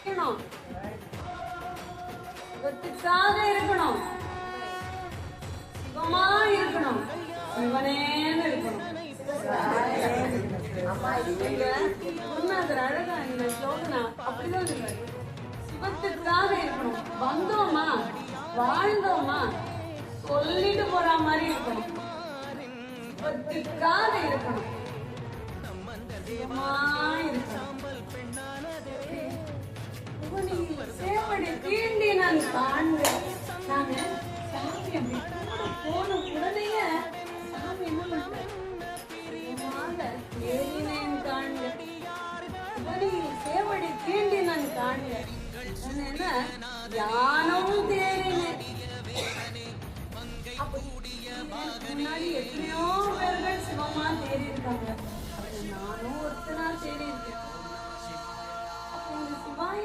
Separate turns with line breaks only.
இருக்கணும், சிவத்துக்காக இருக்கணும், சிவமா இருக்கணும், சிவனேன்னு இருக்கணும். குருநாதர் அழகா இந்த ஸ்லோகனா அப்படிதான் சொல்றாரு. சிவத்துக்காக இருக்கணும், வந்தோமா வாழ்ந்தோமா சொல்லிட்டு போற மாதிரி இருக்கணும், சிவத்துக்காக இருக்கணும், சிவமா இருக்கணும். சேவடி தீண்டி நான் காண்கிறேன். நாங்க சாமி அப்படி போன உடனேய சாமி என்ன பண்றேன் தேடினேன் காண்க, சேவடி தீண்டி நான் காண்க. என்ன தியானமும் தேடினேன். முன்னாடி எத்தனையோ பேர்கள் சிவமா தேடி இருக்காங்க, நானும் ஒருத்தனா தேடி இருக்கேன். சிவாய